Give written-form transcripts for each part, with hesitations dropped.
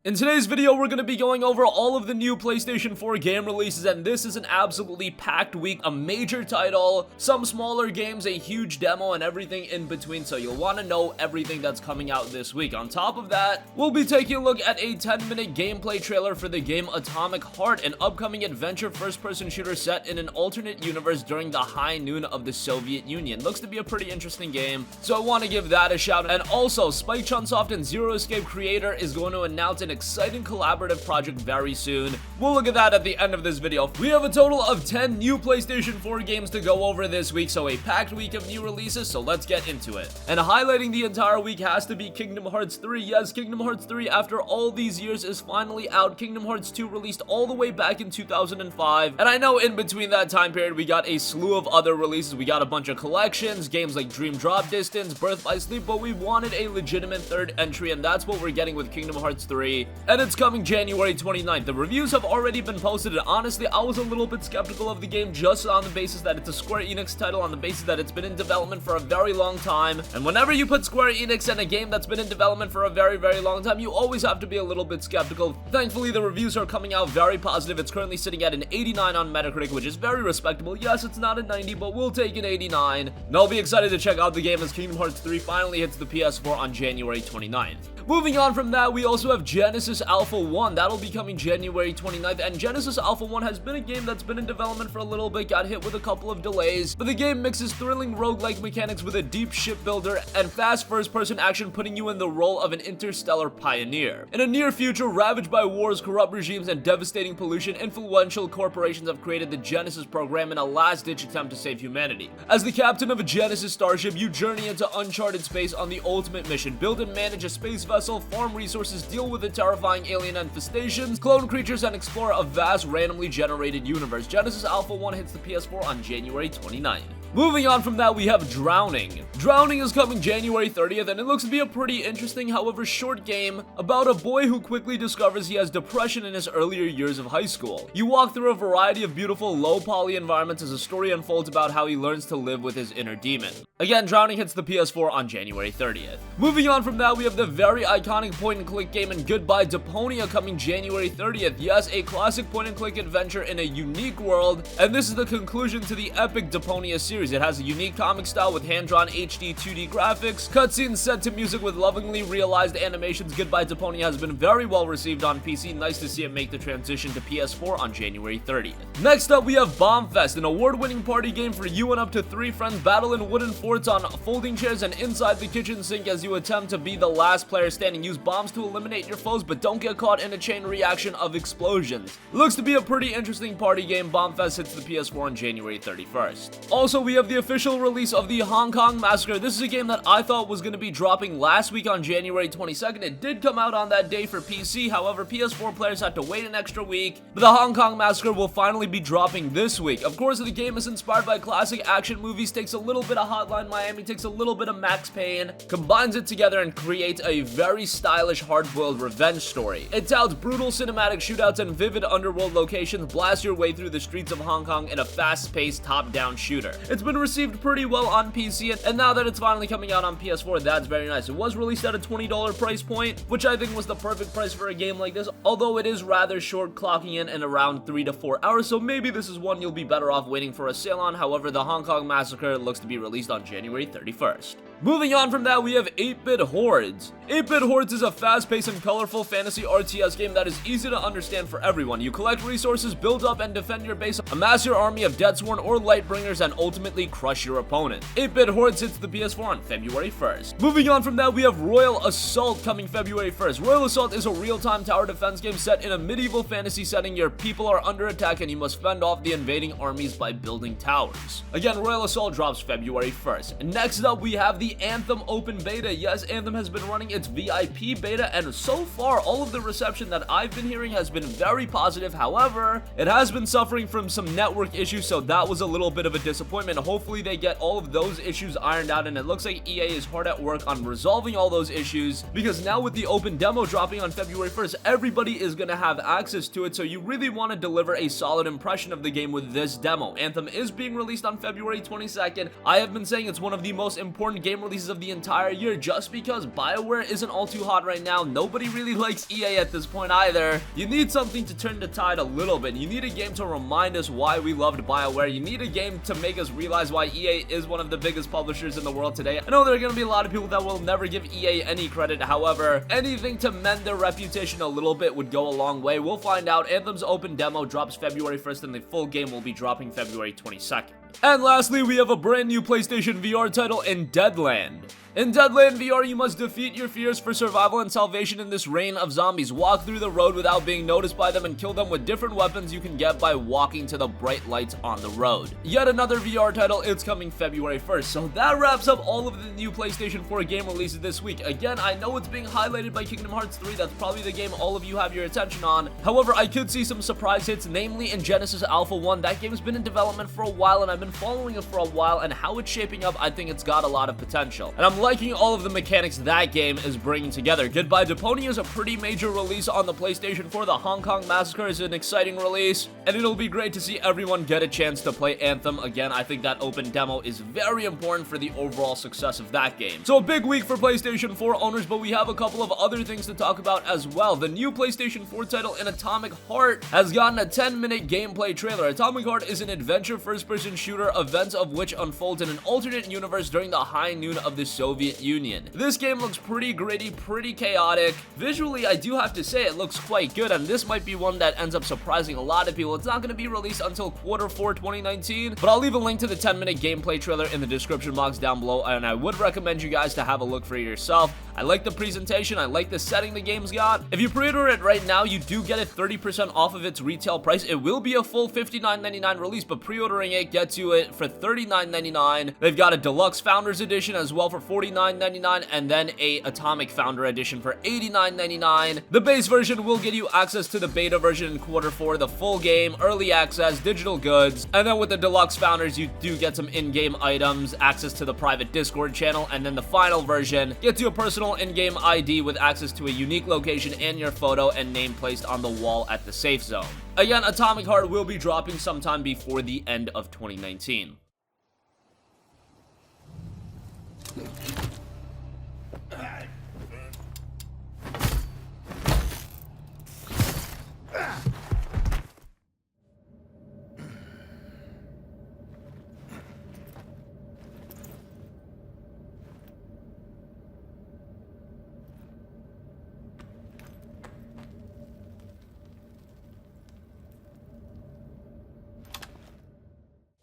In today's video, we're going to be going over all of the new PlayStation 4 game releases, and this is an absolutely packed week. A major title, some smaller games, a huge demo, and everything in between, so you'll want to know everything that's coming out this week. On top of that, we'll be taking a look at a 10-minute gameplay trailer for the game Atomic Heart, an upcoming adventure first-person shooter set in an alternate universe during the high noon of the Soviet Union. Looks to be a pretty interesting game, so I want to give that a shout. And also, Spike Chunsoft and Zero Escape creator is going to announce an exciting collaborative project very soon. We'll look at that at the end of this video. We have a total of 10 new PlayStation 4 games to go over this week, so a packed week of new releases, so let's get into it. And highlighting the entire week has to be Kingdom Hearts 3. Yes, Kingdom Hearts 3, after all these years, is finally out. Kingdom Hearts 2 released all the way back in 2005, and I know in between that time period, we got a slew of other releases. We got a bunch of collections, games like Dream Drop Distance, Birth by Sleep, but we wanted a legitimate third entry, and that's what we're getting with Kingdom Hearts 3. And it's coming January 29th. The reviews have already been posted, and honestly, I was a little bit skeptical of the game just on the basis that it's a Square Enix title, on the basis that it's been in development for a very long time. And whenever you put Square Enix in a game that's been in development for a very, very long time, you always have to be a little bit skeptical. Thankfully, the reviews are coming out very positive. It's currently sitting at an 89 on Metacritic, which is very respectable. Yes, it's not a 90, but we'll take an 89. And I'll be excited to check out the game as Kingdom Hearts 3 finally hits the PS4 on January 29th. Moving on from that, we also have Genesis Alpha 1. That'll be coming January 29th, and Genesis Alpha 1 has been a game that's been in development for a little bit, got hit with a couple of delays, but the game mixes thrilling roguelike mechanics with a deep shipbuilder and fast first-person action, putting you in the role of an interstellar pioneer. In a near future ravaged by wars, corrupt regimes, and devastating pollution, influential corporations have created the Genesis program in a last-ditch attempt to save humanity. As the captain of a Genesis starship, you journey into uncharted space on the ultimate mission: build and manage a space vessel, farm resources, deal with the terrifying alien infestations, clone creatures, and explore a vast randomly generated universe. Genesis Alpha 1 hits the PS4 on January 29th. Moving on from that, we have Drowning. Drowning is coming January 30th, and it looks to be a pretty interesting, however short game about a boy who quickly discovers he has depression in his earlier years of high school. You walk through a variety of beautiful, low-poly environments as a story unfolds about how he learns to live with his inner demon. Again, Drowning hits the PS4 on January 30th. Moving on from that, we have the very iconic point-and-click game and Goodbye Deponia coming January 30th. Yes, a classic point-and-click adventure in a unique world, and this is the conclusion to the epic Deponia series. It has a unique comic style with hand-drawn HD 2D graphics, cutscenes set to music with lovingly realized animations. Goodbye Deponia has been very well received on PC. Nice to see it make the transition to PS4 on January 30th. Next up, we have Bombfest, an award-winning party game for you and up to 3 friends. Battle in wooden forts on folding chairs and inside the kitchen sink as you attempt to be the last player standing. Use bombs to eliminate your foes, but don't get caught in a chain reaction of explosions. Looks to be a pretty interesting party game. Bombfest hits the PS4 on January 31st. Also, we have the official release of the Hong Kong Massacre. This is a game that I thought was going to be dropping last week on January 22nd. It did come out on that day for PC, however, PS4 players had to wait an extra week, but the Hong Kong Massacre will finally be dropping this week. Of course, the game is inspired by classic action movies, takes a little bit of Hotline Miami, takes a little bit of Max Payne, combines it together and creates a very stylish, hard-boiled revenge story. It touts brutal cinematic shootouts and vivid underworld locations. Blast your way through the streets of Hong Kong in a fast-paced, top-down shooter. It's been received pretty well on PC, and now that it's finally coming out on PS4, that's very nice. It was released at a $20 price point, which I think was the perfect price for a game like this, although it is rather short, clocking in around 3 to 4 hours, so maybe this is one you'll be better off waiting for a sale on. However, the Hong Kong Massacre looks to be released on January 31st. Moving on from that, we have 8-Bit Hordes. 8-Bit Hordes is a fast-paced and colorful fantasy RTS game that is easy to understand for everyone. You collect resources, build up and defend your base, amass your army of Deathsworn or Lightbringers, and ultimately crush your opponent. 8-Bit Hordes hits the PS4 on February 1st. Moving on from that, we have Royal Assault coming February 1st. Royal Assault is a real-time tower defense game set in a medieval fantasy setting. Your people are under attack and you must fend off the invading armies by building towers. Again, Royal Assault drops February 1st. And next up, we have the Anthem open beta. Yes, Anthem has been running its VIP beta, and so far, all of the reception that I've been hearing has been very positive. However, it has been suffering from some network issues, so that was a little bit of a disappointment. Hopefully, they get all of those issues ironed out, and it looks like EA is hard at work on resolving all those issues, because now with the open demo dropping on February 1st, everybody is going to have access to it, so you really want to deliver a solid impression of the game with this demo. Anthem is being released on February 22nd. I have been saying it's one of the most important game releases of the entire year, just because BioWare isn't all too hot right now. Nobody really likes EA at this point either. You need something to turn the tide a little bit. You need a game to remind us why we loved BioWare. You need a game to make us realize why EA is one of the biggest publishers in the world today. I know there are going to be a lot of people that will never give EA any credit. However, anything to mend their reputation a little bit would go a long way. We'll find out. Anthem's open demo drops February 1st and the full game will be dropping February 22nd. And lastly, we have a brand new PlayStation VR title in Deadland. In Deadland VR, you must defeat your fears for survival and salvation in this reign of zombies. Walk through the road without being noticed by them and kill them with different weapons you can get by walking to the bright lights on the road. Yet another VR title, it's coming February 1st. So that wraps up all of the new PlayStation 4 game releases this week. Again, I know it's being highlighted by Kingdom Hearts 3. That's probably the game all of you have your attention on. However, I could see some surprise hits, namely in Genesis Alpha 1. That game's been in development for a while and I've been following it for a while, and how it's shaping up, I think it's got a lot of potential. And I'm liking all of the mechanics that game is bringing together. Goodbye Deponia is a pretty major release on the PlayStation 4. The Hong Kong Massacre is an exciting release, and it'll be great to see everyone get a chance to play Anthem again. I think that open demo is very important for the overall success of that game. So a big week for PlayStation 4 owners, but we have a couple of other things to talk about as well. The new PlayStation 4 title in Atomic Heart has gotten a 10-minute gameplay trailer. Atomic Heart is an adventure first-person shooter, events of which unfold in an alternate universe during the high noon of the Soviet Union. This game looks pretty gritty, pretty chaotic. Visually, I do have to say it looks quite good, and this might be one that ends up surprising a lot of people. It's not going to be released until Q4 2019, but I'll leave a link to the 10-minute gameplay trailer in the description box down below, and I would recommend you guys to have a look for yourself. I like the presentation, I like the setting the game's got. If you pre-order it right now, you do get it 30% off of its retail price. It will be a full $59.99 release, but pre-ordering it gets you it for $39.99. They've got a Deluxe Founders Edition as well for $49.99, and then a Atomic Founder Edition for $89.99. The base version will get you access to the beta version in Q4, the full game, early access, digital goods, and then with the Deluxe Founders, you do get some in-game items, access to the private Discord channel, and then the final version gets you a personal in-game ID with access to a unique location and your photo and name placed on the wall at the safe zone. Again, Atomic Heart will be dropping sometime before the end of 2019.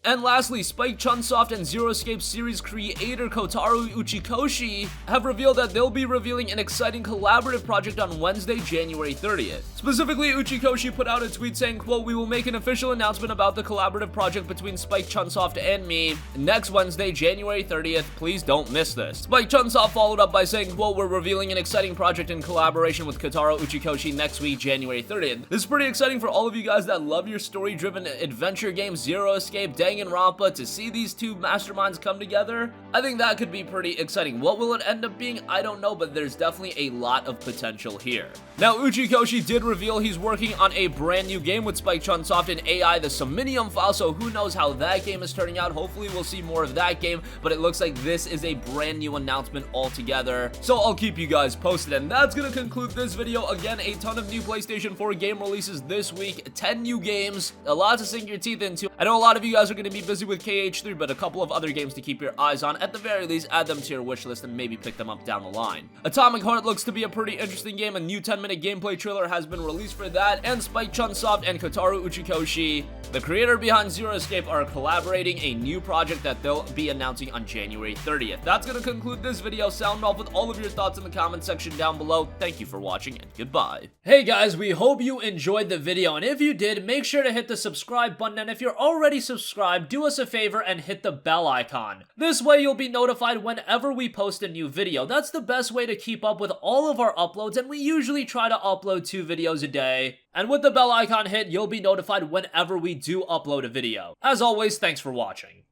And lastly, Spike Chunsoft and Zero Escape series creator Kotaro Uchikoshi have revealed that they'll be revealing an exciting collaborative project on Wednesday, January 30th. Specifically, Uchikoshi put out a tweet saying, quote, "We will make an official announcement about the collaborative project between Spike Chunsoft and me next Wednesday, January 30th. Please don't miss this." Spike Chunsoft followed up by saying, quote, "We're revealing an exciting project in collaboration with Kotaro Uchikoshi next week, January 30th. This is pretty exciting for all of you guys that love your story-driven adventure games, Zero Escape, and Rampa. To see these two masterminds come together, I think that could be pretty exciting. What will it end up being? I don't know, but there's definitely a lot of potential here. Now, Uchikoshi did reveal he's working on a brand new game with Spike Chunsoft and AI, the Somnium file, so who knows how that game is turning out. Hopefully we'll see more of that game, but it looks like this is a brand new announcement altogether, so I'll keep you guys posted. And that's gonna conclude this video. Again, a ton of new PlayStation 4 game releases this week, 10 new games, a lot to sink your teeth into. I know a lot of you guys are gonna be busy with KH3, but a couple of other games to keep your eyes on. At the very least, add them to your wish list and maybe pick them up down the line. Atomic Heart looks to be a pretty interesting game. A new 10-minute gameplay trailer has been released for that, and Spike Chunsoft and Kotaro Uchikoshi, the creator behind Zero Escape, are collaborating a new project that they'll be announcing on January 30th. That's gonna conclude this video. Sound off with all of your thoughts in the comment section down below. Thank you for watching, and goodbye. Hey guys, we hope you enjoyed the video, and if you did, make sure to hit the subscribe button, and if you're already subscribed, do us a favor and hit the bell icon. This way you'll be notified whenever we post a new video. That's the best way to keep up with all of our uploads, and we usually try to upload 2 videos a day. And with the bell icon hit, you'll be notified whenever we do upload a video. As always, thanks for watching.